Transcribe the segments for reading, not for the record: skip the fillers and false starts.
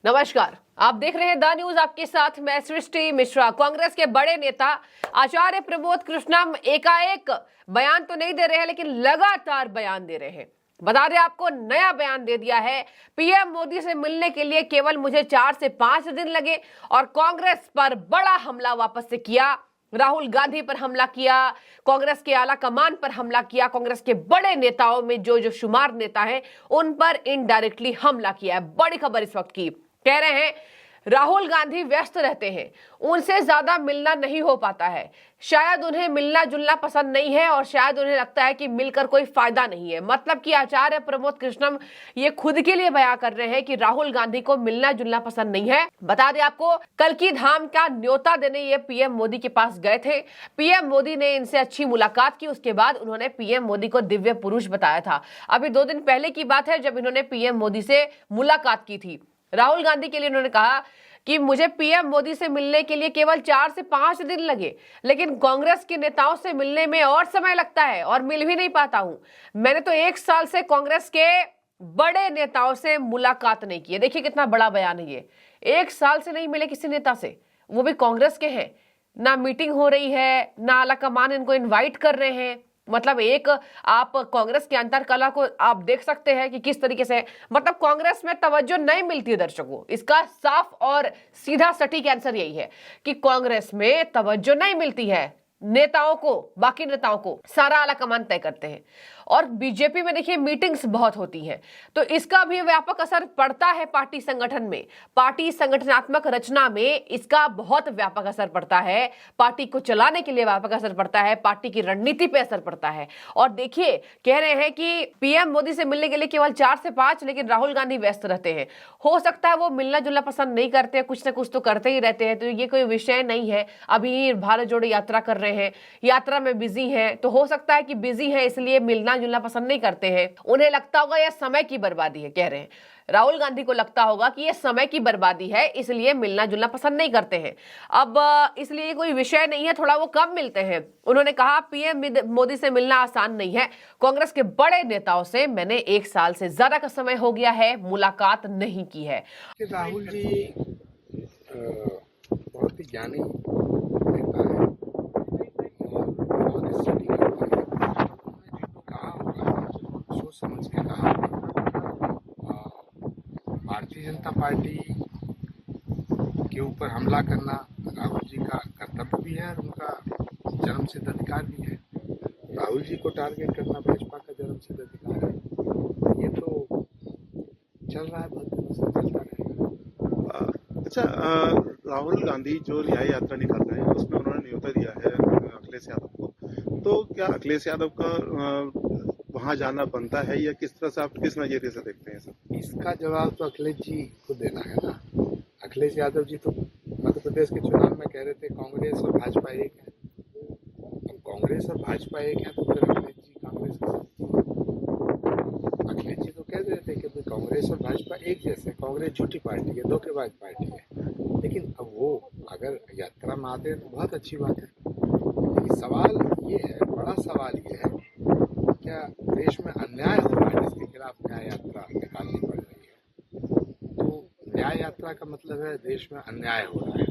नमस्कार, आप देख रहे हैं द न्यूज। आपके साथ मैं सृष्टि मिश्रा। कांग्रेस के बड़े नेता आचार्य प्रमोद कृष्णम एकाएक बयान तो नहीं दे रहे हैं, लेकिन लगातार बयान दे रहे हैं। बता दें आपको, नया बयान दे दिया है। पीएम मोदी से मिलने के लिए केवल मुझे 4 से 5 दिन लगे और कांग्रेस पर बड़ा हमला वापस से किया। राहुल गांधी पर हमला किया, कांग्रेस के आला कमान पर हमला किया, कांग्रेस के बड़े नेताओं में जो शुमार नेता हैं उन पर इनडायरेक्टली हमला किया है। बड़ी खबर इस वक्त की, कह रहे हैं राहुल गांधी व्यस्त रहते हैं, उनसे ज्यादा मिलना नहीं हो पाता है, शायद उन्हें मिलना जुलना पसंद नहीं है और शायद उन्हें लगता है कि मिलकर कोई फायदा नहीं है। मतलब कि आचार्य प्रमोद कृष्णम ये खुद के लिए बयान कर रहे हैं कि राहुल गांधी को मिलना जुलना पसंद नहीं है। बता दें आपको, कल की धाम का न्योता देने ये पीएम मोदी के पास गए थे। पीएम मोदी ने इनसे अच्छी मुलाकात की, उसके बाद उन्होंने पीएम मोदी को दिव्य पुरुष बताया था। अभी 2 दिन पहले की बात है जब इन्होंने पीएम मोदी से मुलाकात की थी। राहुल गांधी के लिए उन्होंने कहा कि मुझे पीएम मोदी से मिलने के लिए केवल 4 से 5 दिन लगे, लेकिन कांग्रेस के नेताओं से मिलने में और समय लगता है और मिल भी नहीं पाता हूं। मैंने तो 1 साल से कांग्रेस के बड़े नेताओं से मुलाकात नहीं की है। देखिए कितना बड़ा बयान है ये। 1 साल से नहीं मिले किसी नेता से, वो भी कांग्रेस के हैं। ना मीटिंग हो रही है, ना आला कमान इनको इन्वाइट कर रहे हैं। मतलब एक आप कांग्रेस के अंतर कला को आप देख सकते हैं कि किस तरीके से, मतलब कांग्रेस में तवज्जो नहीं मिलती है दर्शकों। इसका साफ और सीधा सटीक आंसर यही है कि कांग्रेस में तवज्जो नहीं मिलती है नेताओं को। बाकी नेताओं को सारा आला कमान तय करते हैं और बीजेपी में देखिए मीटिंग्स बहुत होती हैं, तो इसका भी व्यापक असर पड़ता है पार्टी संगठन में, पार्टी संगठनात्मक रचना में इसका बहुत व्यापक असर पड़ता है। पार्टी को चलाने के लिए व्यापक असर पड़ता है, पार्टी की रणनीति पे असर पड़ता है। और देखिए कह रहे हैं कि पीएम मोदी से मिलने के लिए केवल 4 से 5, लेकिन राहुल गांधी व्यस्त रहते हैं। हो सकता है वो मिलना जुलना पसंद नहीं करते, कुछ ना कुछ तो करते ही रहते हैं, तो ये कोई विषय नहीं है। अभी भारत जोड़ो यात्रा कर रहे हैं, यात्रा में बिजी हैं, तो हो सकता है कि बिजी है इसलिए मिलना जुलना पसंद नहीं करते हैं। उन्हें लगता होगा यह समय की बर्बादी है, कह रहे हैं राहुल गांधी को लगता होगा कि यह समय की बर्बादी है, इसलिए मिलना जुलना पसंद नहीं करते हैं। अब इसलिए कोई विषय नहीं है, थोड़ा वो कम मिलते हैं। उन्होंने कहा पीएम मोदी से मिलना आसान नहीं है, कांग्रेस के बड़े नेताओं से मैंने 1 साल से ज्यादा का समय हो गया है, मुलाकात नहीं की है। राहुल जी बहुत ही ज्ञानी नेता है और बहुत ही सटीक नेता है। उन्होंने जो कहा होगा सोच समझ के कहा होगा। भारतीय जनता पार्टी के ऊपर हमला करना राहुल जी का कर्तव्य भी है और उनका जन्मसिद्ध अधिकार भी है। राहुल जी को टारगेट करना भाजपा का जन्मसिद्ध अधिकार है। ये तो चल रहा है, बहुत दिनों से चलता रहेगा। अच्छा, राहुल गांधी जो न्याय यात्रा निकाल रहे हैं उसमें उन्होंने न्योता दिया है अखिलेश यादव को, तो क्या अखिलेश यादव का वहां जाना बनता है या किस तरह से आप किस नजरिए से देखते हैं सर? इसका जवाब तो अखिलेश जी को देना है ना। अखिलेश यादव जी तो मध्य प्रदेश के चुनाव में कह रहे थे कांग्रेस और भाजपा एक है। अब कांग्रेस और भाजपा एक है तो फिर अखिलेश जी कांग्रेस के साथ। अखिलेश जी तो कह रहे थे कि कांग्रेस और भाजपा एक जैसे, कांग्रेस झूठी पार्टी है, धोखेबाज पार्टी है। लेकिन अब वो अगर यात्रा में आते हैं तो बहुत अच्छी बात है। लेकिन सवाल ये है, बड़ा सवाल ये है, क्या देश में अन्याय हो रहा है जिसके खिलाफ न्याय यात्रा निकालनी पड़ रही है? तो न्याय यात्रा का मतलब है देश में अन्याय हो रहा है।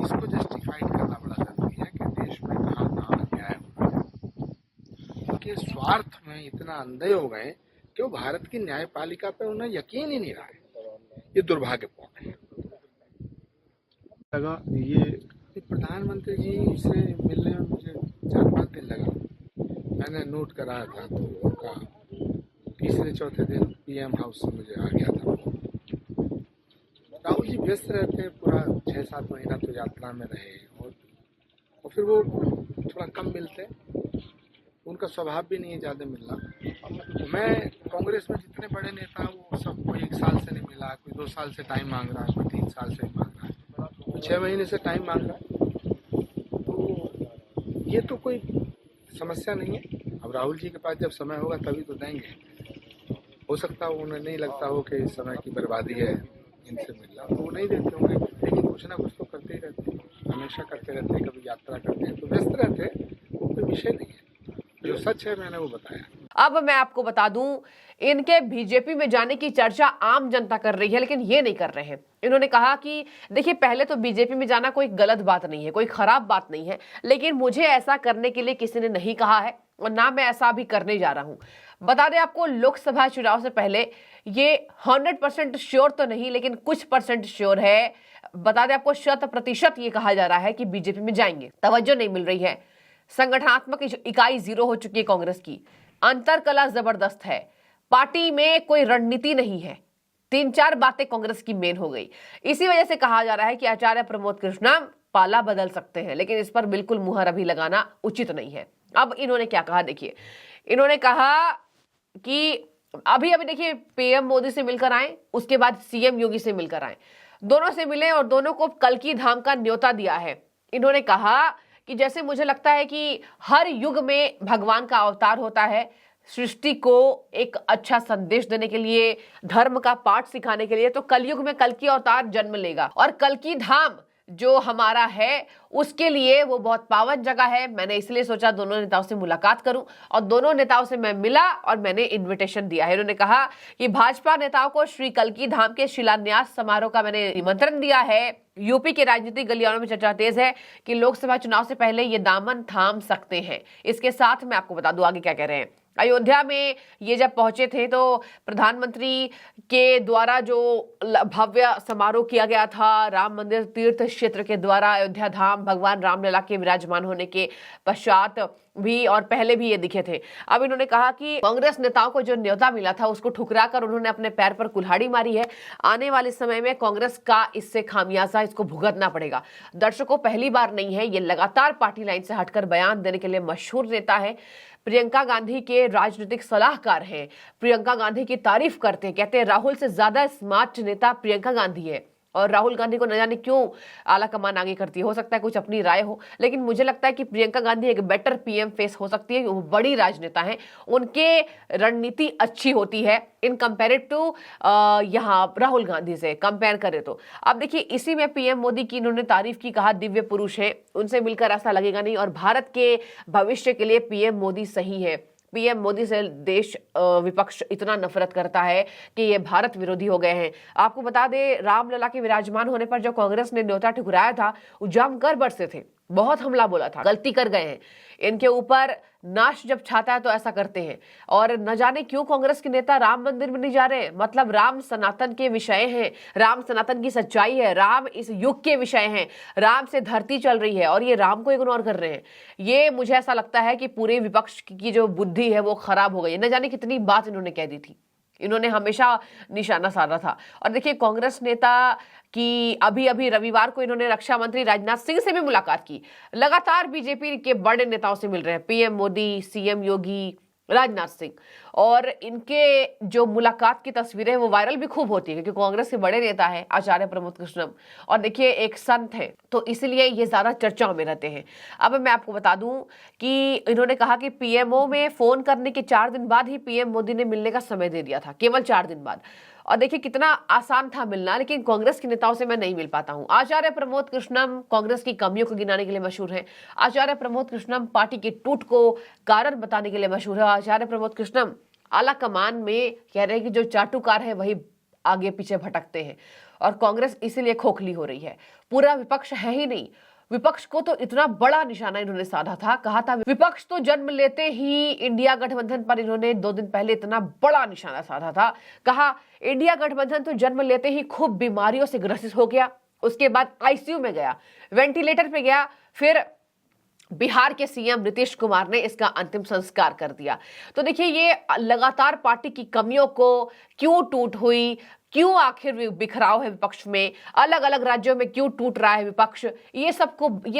इसको जस्टिफाइड करना बड़ा जरूरी है कि देश में कहाँ कहाँ अन्याय हो रहा है। उनके स्वार्थ में इतना अंधे हो गए कि वो भारत की न्यायपालिका पे उन्हें यकीन ही नहीं रहा है। ये दुर्भाग्यपूर्ण है। लगा ये प्रधानमंत्री जी से मिलने में मुझे 4-5 दिन लगा। मैंने नोट कराया था तो उनका तीसरे चौथे दिन पीएम हाउस से मुझे आ गया था। राहुल जी व्यस्त रहते हैं, पूरा 6-7 महीना तो यात्रा में रहे और फिर वो थोड़ा कम मिलते। उनका स्वभाव भी नहीं है ज़्यादा मिलना। मैं कांग्रेस में जितने बड़े नेता हैं वो सब कोई 1 साल से नहीं मिला, कोई 2 साल से टाइम मांग रहा है, कोई 3 साल से मांग रहा है, कोई 6 महीने से टाइम मांग रहा है। तो ये तो कोई समस्या नहीं है। अब राहुल जी के पास जब समय होगा तभी तो देंगे। हो सकता है उन्हें नहीं लगता हो कि इस समय की बर्बादी है इनसे मिलना, तो वो नहीं देते होंगे। लेकिन कुछ ना कुछ तो करते ही रहते हैं, हमेशा करते रहते हैं। कभी यात्रा करते हैं तो व्यस्त रहते हैं, वो कोई विषय नहीं है। जो सच है मैंने वो बताया। अब मैं आपको बता दूं, इनके बीजेपी में जाने की चर्चा आम जनता कर रही है, लेकिन ये नहीं कर रहे हैं। इन्होंने कहा कि देखिए, पहले तो बीजेपी में जाना कोई गलत बात नहीं है, कोई खराब बात नहीं है, लेकिन मुझे ऐसा करने के लिए किसी ने नहीं कहा है और ना मैं ऐसा अभी करने जा रहा हूं। बता दें आपको, लोकसभा चुनाव से पहले ये 100% श्योर तो नहीं, लेकिन कुछ परसेंट श्योर है। बता दें आपको, 100% ये कहा जा रहा है कि बीजेपी में जाएंगे। तवज्जो नहीं मिल रही है। संगठनात्मक इकाई जीरो हो चुकी है कांग्रेस की। अंतरकला जबरदस्त है। पार्टी में कोई रणनीति नहीं है। 3-4 बातें कांग्रेस की मेन हो गई। इसी वजह से कहा जा रहा है कि आचार्य प्रमोद कृष्णम पाला बदल सकते हैं, लेकिन इस पर बिल्कुल मुहर अभी लगाना उचित नहीं है। अब इन्होंने क्या कहा, देखिए, इन्होंने कहा कि अभी देखिए, पीएम मोदी से मिलकर आए, उसके बाद सीएम योगी से मिलकर आए, दोनों से मिले और दोनों को कल्कि धाम का न्योता दिया है। इन्होंने कहा कि जैसे मुझे लगता है कि हर युग में भगवान का अवतार होता है, सृष्टि को एक अच्छा संदेश देने के लिए, धर्म का पाठ सिखाने के लिए, तो कलयुग में कल्कि अवतार जन्म लेगा और कल्कि धाम जो हमारा है उसके लिए वो बहुत पावन जगह है। मैंने इसलिए सोचा दोनों नेताओं से मुलाकात करूं और दोनों नेताओं से मैं मिला और मैंने इनविटेशन दिया है। उन्होंने कहा कि भाजपा नेताओं को श्री कल्कि धाम के शिलान्यास समारोह का मैंने निमंत्रण दिया है। यूपी के राजनीतिक गलियारों में चर्चा तेज है कि लोकसभा चुनाव से पहले ये दामन थाम सकते हैं। इसके साथ मैं आपको बता दूं आगे क्या कह रहे हैं। अयोध्या में ये जब पहुंचे थे तो प्रधानमंत्री के द्वारा जो भव्य समारोह किया गया था राम मंदिर तीर्थ क्षेत्र के द्वारा, अयोध्या धाम भगवान रामलला के विराजमान होने के पश्चात भी और पहले भी ये दिखे थे। अब इन्होंने कहा कि कांग्रेस नेताओं को जो न्योता मिला था उसको ठुकराकर उन्होंने अपने पैर पर कुल्हाड़ी मारी है। आने वाले समय में कांग्रेस का इससे खामियाजा इसको भुगतना पड़ेगा। दर्शकों, पहली बार नहीं है, ये लगातार पार्टी लाइन से हटकर बयान देने के लिए मशहूर नेता है। प्रियंका गांधी के राजनीतिक सलाहकार हैं। प्रियंका गांधी की तारीफ करते हैं, कहते हैं राहुल से ज्यादा स्मार्ट नेता प्रियंका गांधी है। और राहुल गांधी को न जाने क्यों आला कमान आगे करती है, हो सकता है कुछ अपनी राय हो, लेकिन मुझे लगता है कि प्रियंका गांधी एक बेटर पीएम फेस हो सकती है। वो बड़ी राजनेता हैं, उनके रणनीति अच्छी होती है इन कंपेरेटिव टू यहाँ राहुल गांधी से कंपेयर करें तो। अब देखिए, इसी में पीएम मोदी की इन्होंने तारीफ की, कहा दिव्य पुरुष है, उनसे मिलकर ऐसा लगेगा नहीं और भारत के भविष्य के लिए पीएम मोदी सही है। पीएम मोदी से देश विपक्ष इतना नफरत करता है कि ये भारत विरोधी हो गए हैं। आपको बता दें, रामलला के विराजमान होने पर जो कांग्रेस ने न्योता ठुकराया था वो जमकर बरसे थे, बहुत हमला बोला था, गलती कर गए हैं। इनके ऊपर नाश जब छाता है तो ऐसा करते हैं। और न जाने क्यों कांग्रेस के नेता राम मंदिर में नहीं जा रहे। मतलब राम सनातन के विषय हैं, राम सनातन की सच्चाई है, राम इस युग के विषय हैं, राम से धरती चल रही है और ये राम को इग्नोर कर रहे हैं। ये मुझे ऐसा लगता है कि पूरे विपक्ष की जो बुद्धि है वो खराब हो गई है। न जाने कितनी बात इन्होंने कह दी थी, इन्होंने हमेशा निशाना साधा था। और देखिए, कांग्रेस नेता की अभी रविवार को इन्होंने रक्षा मंत्री राजनाथ सिंह से भी मुलाकात की। लगातार बीजेपी के बड़े नेताओं से मिल रहे हैं, पीएम मोदी, सीएम योगी, राजनाथ सिंह, और इनके जो मुलाकात की तस्वीरें वो वायरल भी खूब होती है क्योंकि कांग्रेस के बड़े नेता है आचार्य प्रमोद कृष्णम और देखिए एक संत है, तो इसलिए ये ज्यादा चर्चाओं में रहते हैं। अब मैं आपको बता दूं कि इन्होंने कहा कि पीएमओ में फोन करने के 4 दिन बाद ही पीएम मोदी ने मिलने का समय दे दिया था, केवल 4 दिन बाद। और देखिए कितना आसान था मिलना, लेकिन कांग्रेस के नेताओं से मैं नहीं मिल पाता हूं। आचार्य प्रमोद कृष्णम कांग्रेस की कमियों को गिनाने के लिए मशहूर हैं। आचार्य प्रमोद कृष्णम पार्टी के टूट को कारण बताने के लिए मशहूर है। आचार्य प्रमोद कृष्णम आला कमान में कह रहे हैं कि जो चाटुकार है वही आगे पीछे भटकते हैं और कांग्रेस इसीलिए खोखली हो रही है। पूरा विपक्ष है ही नहीं। विपक्ष को तो इतना बड़ा निशाना इन्होंने साधा था, कहा था विपक्ष तो जन्म लेते ही इंडिया गठबंधन पर इन्होंने 2 दिन पहले इतना बड़ा निशाना साधा था, कहा इंडिया गठबंधन तो जन्म लेते ही खूब बीमारियों से ग्रसित हो गया, उसके बाद आईसीयू में गया, वेंटिलेटर पे गया, फिर बिहार के सीएम नीतीश कुमार ने इसका अंतिम संस्कार कर दिया। तो देखिए ये लगातार पार्टी की कमियों को क्यों टूट हुई, क्यों आखिर बिखराव है विपक्ष में, अलग अलग राज्यों में क्यों टूट रहा है विपक्ष, ये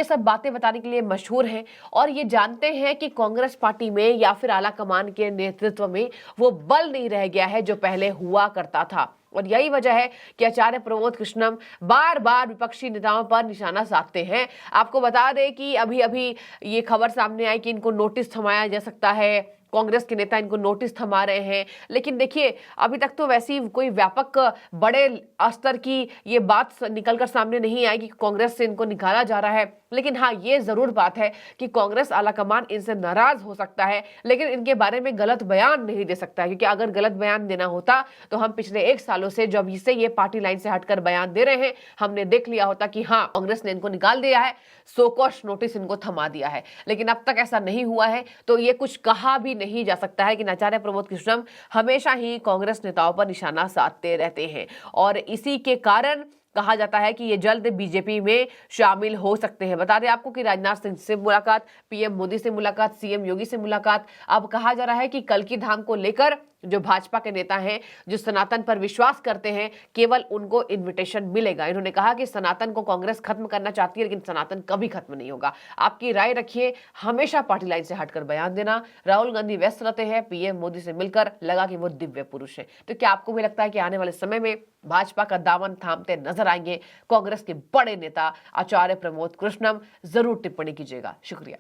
सब बातें बताने के लिए मशहूर हैं और ये जानते हैं कि कांग्रेस पार्टी में या फिर आला कमान के नेतृत्व में वो बल नहीं रह गया है जो पहले हुआ करता था। और यही वजह है कि आचार्य प्रमोद कृष्णम बार बार विपक्षी नेताओं पर निशाना साधते हैं। आपको बता दें कि अभी ये खबर सामने आई कि इनको नोटिस थमाया जा सकता है, कांग्रेस के नेता इनको नोटिस थमा रहे हैं। लेकिन देखिए अभी तक तो वैसी कोई व्यापक बड़े स्तर की ये बात निकलकर सामने नहीं आई कि कांग्रेस से इनको निकाला जा रहा है। लेकिन हाँ, ये जरूर बात है कि कांग्रेस आलाकमान इनसे नाराज हो सकता है, लेकिन इनके बारे में गलत बयान नहीं दे सकता है, क्योंकि अगर गलत बयान देना होता तो हम पिछले 1 सालों से जब इसे ये पार्टी लाइन से हटकर बयान दे रहे हैं, हमने देख लिया होता कि हाँ, कांग्रेस ने इनको निकाल दिया है, सोकॉश नोटिस इनको थमा दिया है। लेकिन अब तक ऐसा नहीं हुआ है, तो ये कुछ कहा भी नहीं जा सकता है। लेकिन आचार्य प्रमोद कृष्णम हमेशा ही कांग्रेस नेताओं पर निशाना साधते रहते हैं और इसी के कारण कहा जाता है कि ये जल्द बीजेपी में शामिल हो सकते हैं। बता दें आपको कि राजनाथ सिंह से मुलाकात, पीएम मोदी से मुलाकात, सीएम योगी से मुलाकात। अब कहा जा रहा है कि कल्कि धाम को लेकर जो भाजपा के नेता हैं, जो सनातन पर विश्वास करते हैं, केवल उनको इन्विटेशन मिलेगा। इन्होंने कहा कि सनातन को कांग्रेस खत्म करना चाहती है, लेकिन सनातन कभी खत्म नहीं होगा। आपकी राय रखिए, हमेशा पार्टी लाइन से हटकर बयान देना। राहुल गांधी व्यस्त रहते हैं, पीएम मोदी से मिलकर लगा कि वो दिव्य पुरुष है। तो क्या आपको भी लगता है कि आने वाले समय में भाजपा का दामन थामते नजर आएंगे कांग्रेस के बड़े नेता आचार्य प्रमोद कृष्णम? जरूर टिप्पणी कीजिएगा। शुक्रिया।